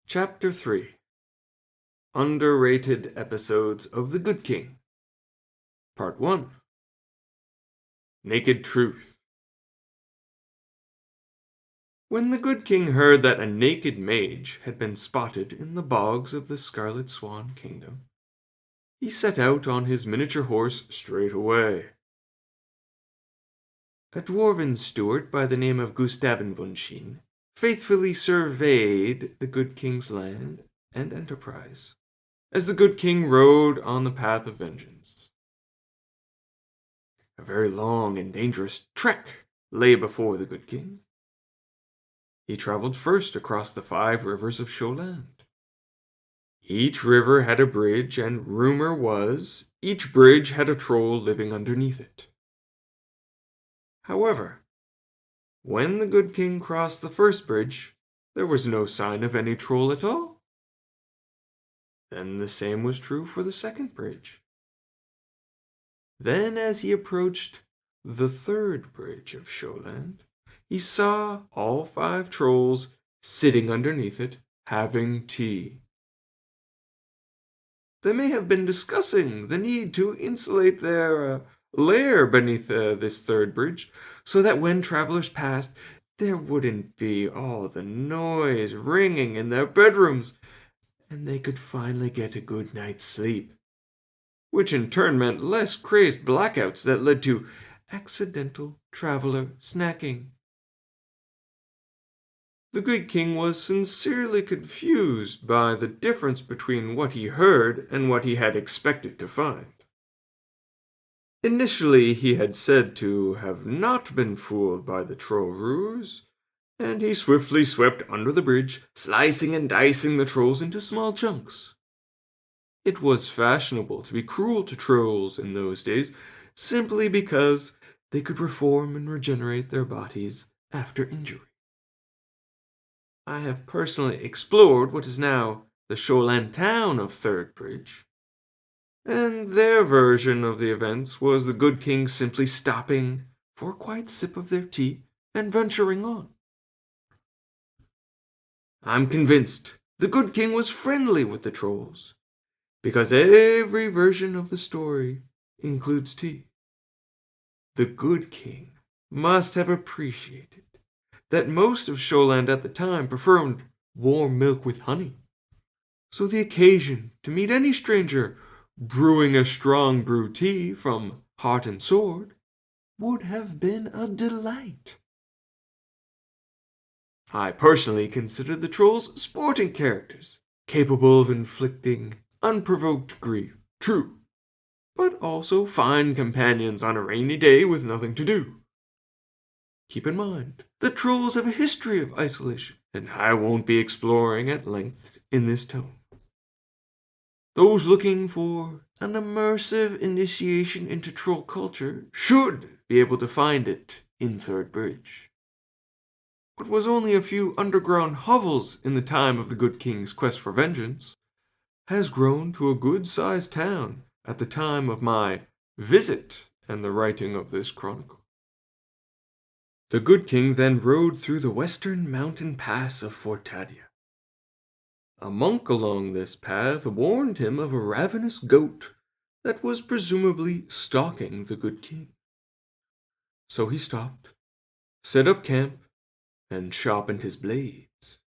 Chapter 3 Underrated Episodes of The Good King. Part 1 Naked Truth. When the Good King heard that a naked mage had been spotted in the bogs of the Scarlet Swan Kingdom, he set out on his miniature horse straight away. A dwarven steward by the name of Gustavin von Sheen faithfully surveyed the Good King's land and enterprise as the Good King rode on the path of vengeance. A very long and dangerous trek lay before the Good King. He traveled first across the 5 rivers of Sholand. Each river had a bridge, and rumor was each bridge had a troll living underneath it. However, when the Good King crossed the first bridge, there was no sign of any troll at all. Then the same was true for the second bridge. Then, as he approached the 3rd bridge of Sholand, he saw all 5 trolls sitting underneath it, having tea. They may have been discussing the need to insulate their lair beneath this 3rd bridge, so that when travelers passed, there wouldn't be all the noise ringing in their bedrooms, and they could finally get a good night's sleep, which in turn meant less crazed blackouts that led to accidental traveler snacking. The Good King was sincerely confused by the difference between what he heard and what he had expected to find. Initially, he had said to have not been fooled by the troll ruse, and he swiftly swept under the bridge, slicing and dicing the trolls into small chunks. It was fashionable to be cruel to trolls in those days, simply because they could reform and regenerate their bodies after injury. I have personally explored what is now the Sholand town of 3rd Bridge, and their version of the events was the Good King simply stopping for a quiet sip of their tea and venturing on. I'm convinced the Good King was friendly with the trolls, because every version of the story includes tea. The Good King must have appreciated that most of Sholand at the time preferred warm milk with honey, so the occasion to meet any stranger brewing a strong brew tea from Heart and Sword would have been a delight. I personally consider the trolls sporting characters, capable of inflicting unprovoked grief, true, but also fine companions on a rainy day with nothing to do. Keep in mind, the trolls have a history of isolation, and I won't be exploring at length in this tome. Those looking for an immersive initiation into troll culture should be able to find it in 3rd Bridge. What was only a few underground hovels in the time of the Good King's quest for vengeance has grown to a good-sized town at the time of my visit and the writing of this chronicle. The Good King then rode through the western mountain pass of Fortadia. A monk along this path warned him of a ravenous goat that was presumably stalking the Good King. So he stopped, set up camp, and sharpened his blades.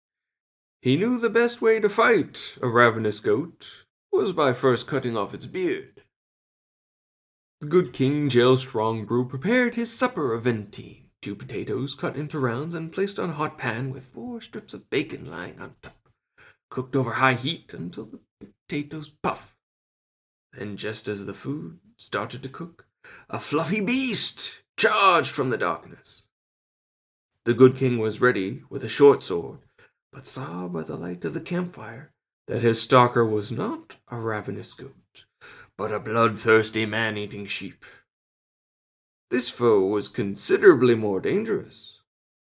He knew the best way to fight a ravenous goat was by first cutting off its beard. The Good King Jail Strong Brew prepared his supper of ventine, 2 potatoes cut into rounds and placed on a hot pan with 4 strips of bacon lying on top, cooked over high heat until the potatoes puff. Then, just as the food started to cook, a fluffy beast charged from the darkness. The Good King was ready with a short sword, but saw by the light of the campfire that his stalker was not a ravenous goat, but a bloodthirsty man-eating sheep. This foe was considerably more dangerous.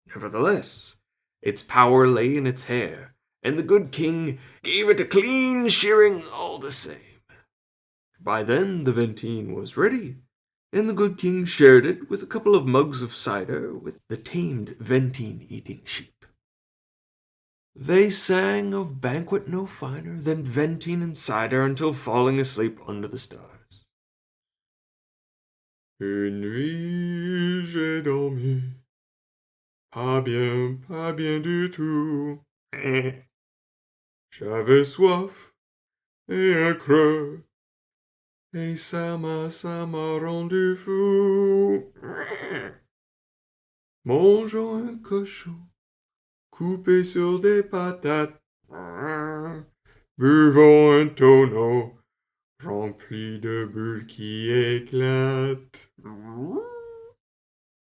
Nevertheless, its power lay in its hair, and the Good King gave it a clean shearing all the same. By then the ventine was ready, and the Good King shared it with a couple of mugs of cider with the tamed ventine-eating sheep. They sang of banquet no finer than venting and cider until falling asleep under the stars. Une nuit j'ai dormi, pas bien du tout. J'avais soif et un creux, et ça m'a rendu fou. Mangeons un cochon, coupé sur des patates. Buvons un tonneau rempli de bulles qui éclatent.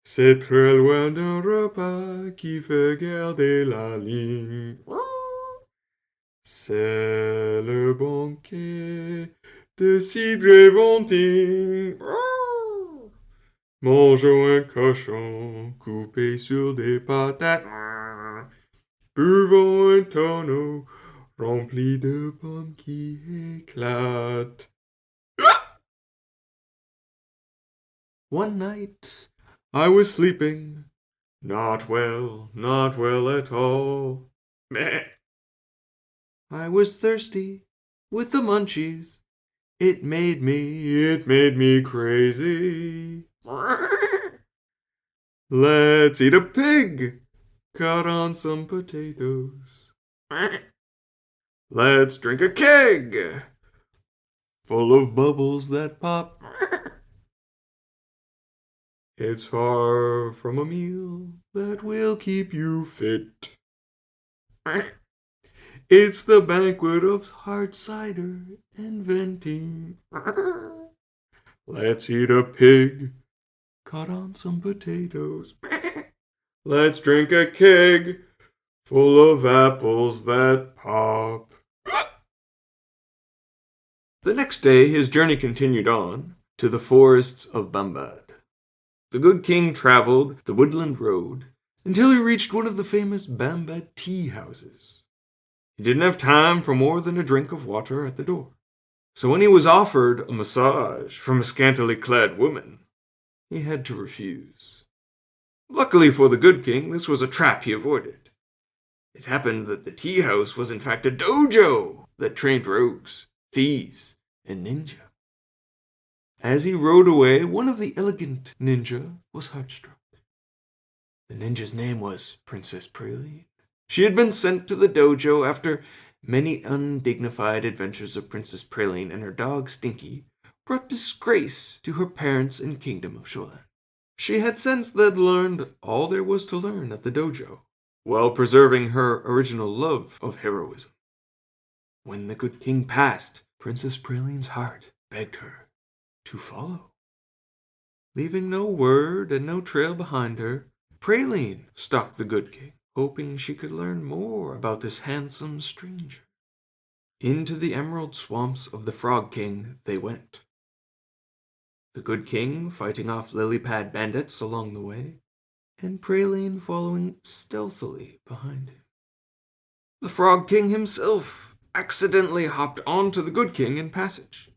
C'est très loin d'un repas qui fait garder la ligne. C'est le banquet de cidre et venting. Mangeons un cochon coupé sur des patates. Buvons un tonneau rempli de pommes qui éclatent. One night I was sleeping, not well at all. Meh. I was thirsty with the munchies. It made me crazy. Let's eat a pig, cut on some potatoes. Let's drink a keg, full of bubbles that pop. It's far from a meal that will keep you fit. It's the banquet of hard cider and venting. Let's eat a pig, cut on some potatoes. Let's drink a keg full of apples that pop. The next day his journey continued on to the forests of Bambad. The good king traveled the woodland road until he reached one of the famous Bambad tea houses. He didn't have time for more than a drink of water at the door. So when he was offered a massage from a scantily clad woman, he had to refuse. Luckily for the good king, this was a trap he avoided. It happened that the tea house was in fact a dojo that trained rogues, thieves, and ninja. As he rode away, one of the elegant ninja was heart-struck. The ninja's name was Princess Praline. She had been sent to the dojo after many undignified adventures of Princess Praline and her dog Stinky brought disgrace to her parents and kingdom of Sholan. She had since then learned all there was to learn at the dojo, while preserving her original love of heroism. When the good king passed, Princess Praline's heart begged her to follow. Leaving no word and no trail behind her, Praline stalked the good king, hoping she could learn more about this handsome stranger. Into the emerald swamps of the Frog King they went. The good king fighting off lily pad bandits along the way, and Praline following stealthily behind him. The Frog King himself accidentally hopped onto the good king in passage.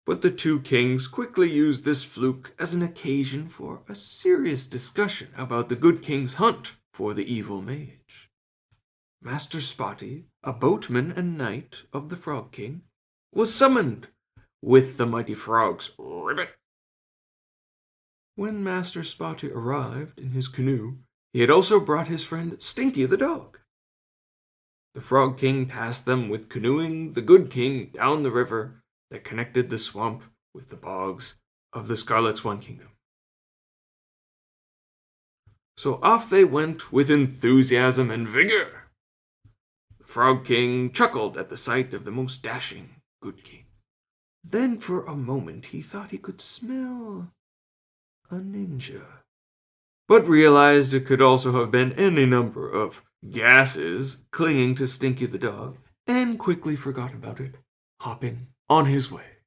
But the two kings quickly used this fluke as an occasion for a serious discussion about the good king's hunt for the evil mage. Master Spotty, a boatman and knight of the Frog King, was summoned with the mighty frog's ribbit. When Master Spotty arrived in his canoe, he had also brought his friend Stinky the dog. The Frog King tasked them with canoeing the good king down the river that connected the swamp with the bogs of the Scarlet Swan Kingdom. So off they went with enthusiasm and vigor. The Frog King chuckled at the sight of the most dashing good king. Then for a moment he thought he could smell a ninja, but realized it could also have been any number of gases clinging to Stinky the dog, and quickly forgot about it, hopping on his way.